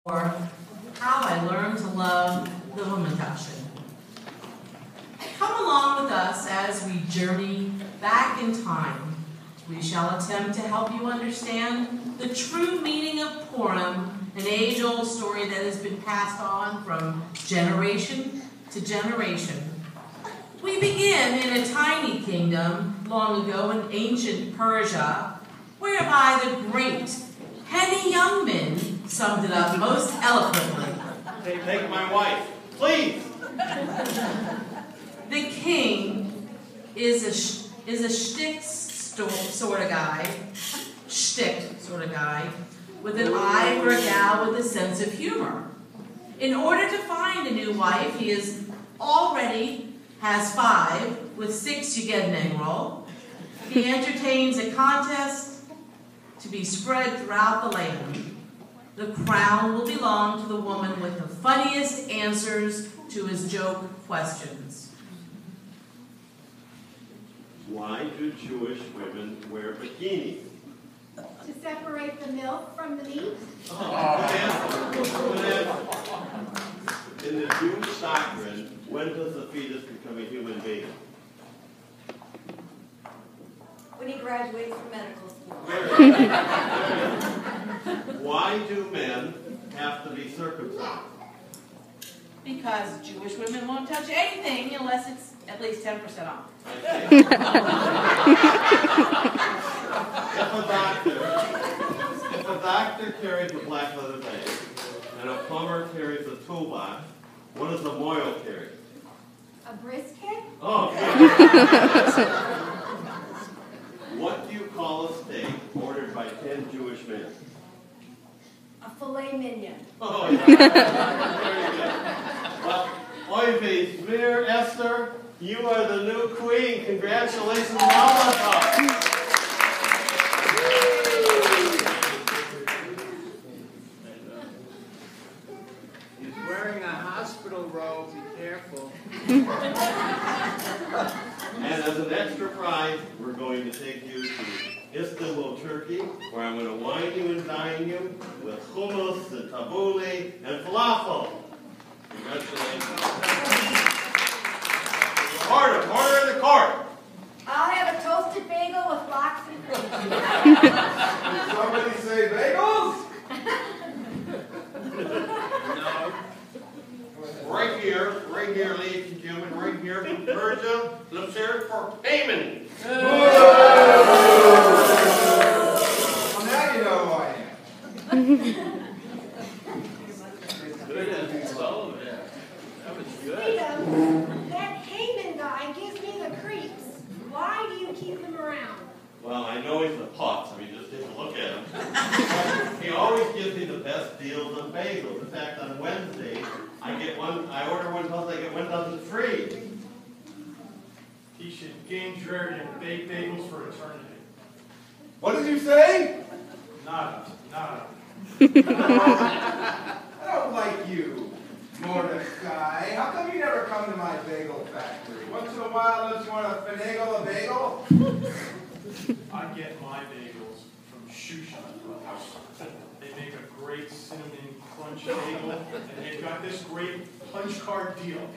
Or how I learned to love the Womentashen. Come along with us as we journey back in time. We shall attempt to help you understand the true meaning of Purim, an age-old story that has been passed on from generation to generation. We begin in a tiny kingdom long ago in ancient Persia, whereby the great Henny Youngman summed it up most eloquently. Hey, take my wife, please. The king is a shtick sort of guy, with an eye for a gal with a sense of humor. In order to find a new wife, he already has 5. With 6, you get an egg roll. He entertains a contest to be spread throughout the land. The crown will belong to the woman with the funniest answers to his joke questions. Why do Jewish women wear bikinis? To separate the milk from the meat? Good answer. In the Jewish doctrine, when does the fetus become a human being? When he graduates from medical school. Why do men have to be circumcised? Because Jewish women won't touch anything unless it's at least 10% off. If a doctor carries a black leather bag and a plumber carries a toolbox, what does a mohel carry? A brisket? Oh, okay. What do you call a steak ordered by 10 Jewish men? A filet mignon. Oh, yeah. Very good. Well, Oive, Mir, Esther, you are the new queen. Congratulations, Malachah. He's wearing a hospital robe. Be careful. And as an extra prize, we're going to take you to Istanbul, Turkey, where I'm going to wine you and dine you with hummus and tabbouleh and falafel. Congratulations. Order in the court. I'll have a toasted bagel with lox and cream. Did somebody say bagels? No. Right here, ladies and gentlemen, right here from Persia, let's hear it for Haman. Well, now you know who I am. Good as you love it. That was good. Freedom, that Haman guy gives me the creeps. Why do you keep him around? Well, I know he's a putz. I mean, just take a look at him. He always gives me the best deals on bagels. In fact, on Wednesday, I order 1 dozen, I get 1 dozen free. He should gain charity and bake bagels for eternity. What did you say? Nada. I don't like you, Mordecai. How come you never come to my bagel factory? Once in a while, don't you want to finagle a bagel? I get my bagels from Shushan Brothers. They make a great cinnamon crunch bagel, and they've got this great punch card deal.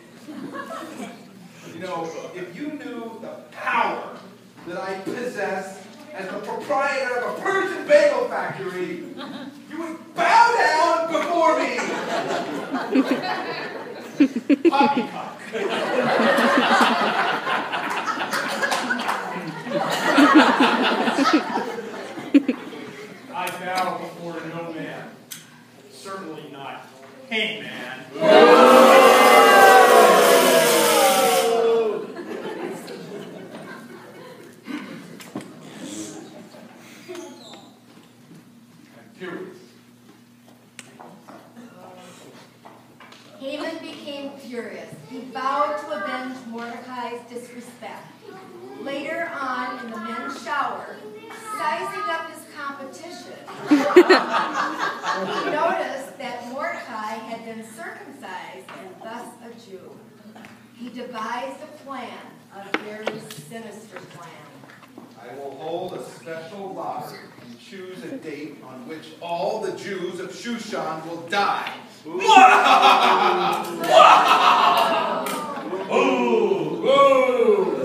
You know, if you knew the power that I possess as the proprietor of a Persian bagel factory, you would bow down before me. Poppycock. I bow before no man. Certainly not Haman. Haman became furious. He vowed to avenge Mordecai's disrespect. Later on, in the men's shower, sizing up his competition, he noticed that Mordecai had been circumcised and thus a Jew. He devised a plan, a very sinister plan. I will hold a special lottery and choose a date on which all the Jews of Shushan will die.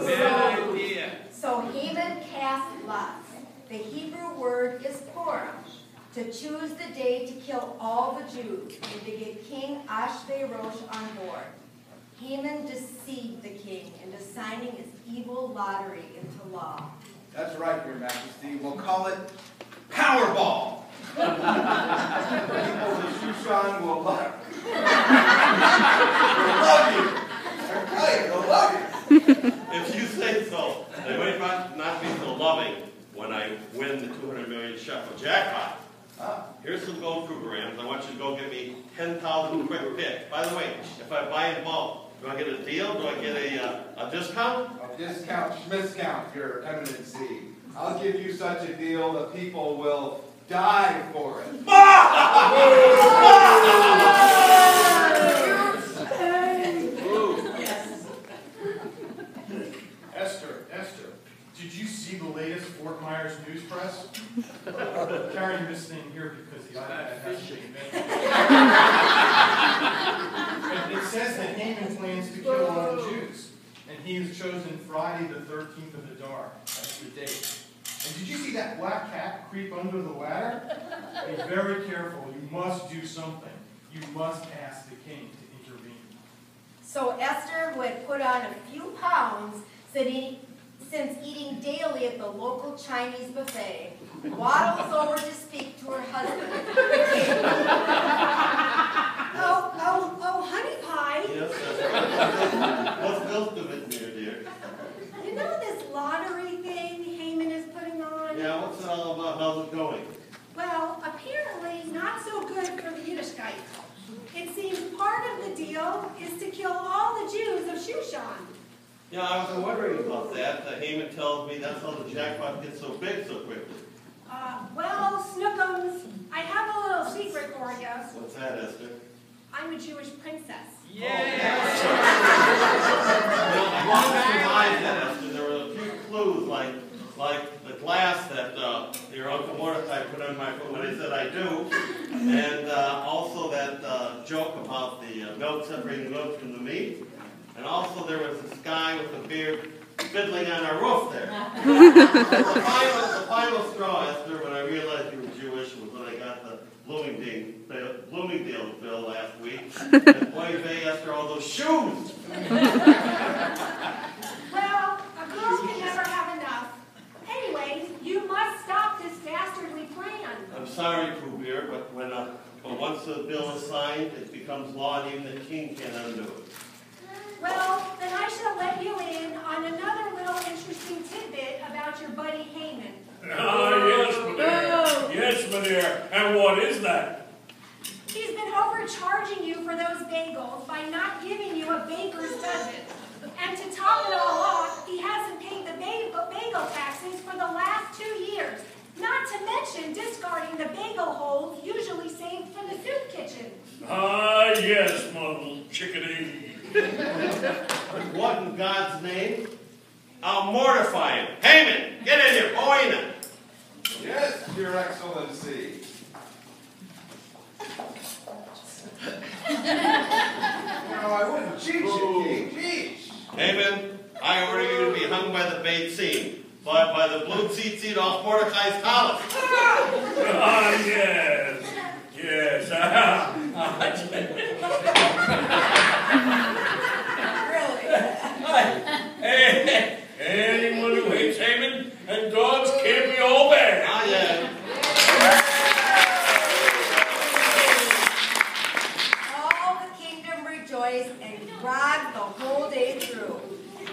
Bad idea. So Haman cast lots. The Hebrew word is Purim, to choose the day to kill all the Jews and to get King Ahasuerus on board. Haman deceived the king into signing his evil lottery into law. That's right, Your Majesty. We'll call it Powerball. The people of Shushan will love you. I tell you, they'll love you. If you say so, they might not be so loving when I win the 200 million shekel jackpot. Here's some gold programs. I want you to go get me 10,000 quick picks. By the way, if I buy in bulk, do I get a deal? Do I get a discount? A discount, schmiscount, Your Eminency. I'll give you such a deal that people will die for it. Esther, did you see the latest Fort Myers news press? I'm carrying this thing here because the iPad hasn't been invented. It says that Haman plans to kill all the Jews, and he has chosen Friday the 13th of the dark. That's the date. And did you see that black cat creep under the ladder? Be very careful. You must do something. You must ask the king to intervene. So Esther, who had put on a few pounds since eating daily at the local Chinese buffet, waddles over to speak to her husband. Oh, honey pie. Yes, that's right. What's most of it, dear? You know this lottery thing Haman is putting on? Yeah, what's it all about? How's it going? Well, apparently not so good for the Yiddishkeit. It seems part of the deal is to kill all the Jews of Shushan. Yeah, I was wondering about that. Haman tells me that's how the jackpot gets so big so quickly. Well, Snookums, I have a little secret for you. What's that, Esther? I'm a Jewish princess. I wanted to surmise that, Esther. There were a few clues, like the glass that your Uncle Mordecai put on my foot when I said I do, and also that joke about the milk separating milk from the meat, and also there was this guy with a beard fiddling on our roof there. The final straw, Esther, when I realized you were Jewish was when I got the Bloomingdale bill last week. And boy, vey, Esther, all those shoes! Well, a girl can never have enough. Anyways, you must stop this dastardly plan. I'm sorry, Pooh Bear, but once the bill is signed, it becomes law and even the king can't undo it. Well, then I shall let you in on another little interesting tidbit about your buddy Haman. Yes, Madame. Yes, Madame. And what is that? He's been overcharging you for those bagels by not giving you a baker's dozen. And to top it all off, he hasn't paid the bagel taxes for the last 2 years. Not to mention discarding the bagel holes usually saved for the soup kitchen. Yes, my little chickadee. What in God's name? I'll mortify him. Haman, get in here, boy. Yes, Your Excellency. No, I wouldn't cheat you, King. Jeez. Haman, I order you to be hung by the bait seam, but by the blue tzitzit off Mordecai's collar. Yes. Yes. Hey, anyone who hates Haman and dogs can't be all bad. Yeah. All the kingdom rejoiced and bragged the whole day through.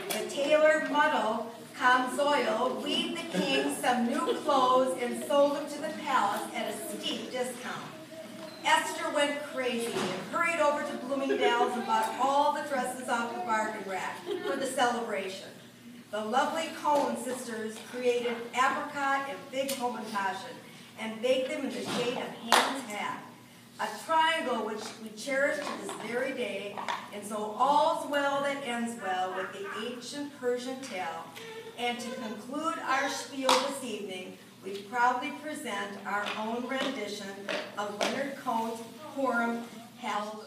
The tailor Muddle Kamzoil weaved the king some new clothes and sold them to the palace at a steep discount. Esther went crazy and hurried over to Bloomingdale's and bought all the dresses off the bargain rack for the celebration. The lovely Cohen sisters created apricot and fig hamantaschen and baked them in the shade of Haman's hat, a triangle which we cherish to this very day, and so all's well that ends well with the ancient Persian tale, And to conclude our spiel this evening, we proudly present our own rendition of Leonard Cohen's Purim Hallelujah.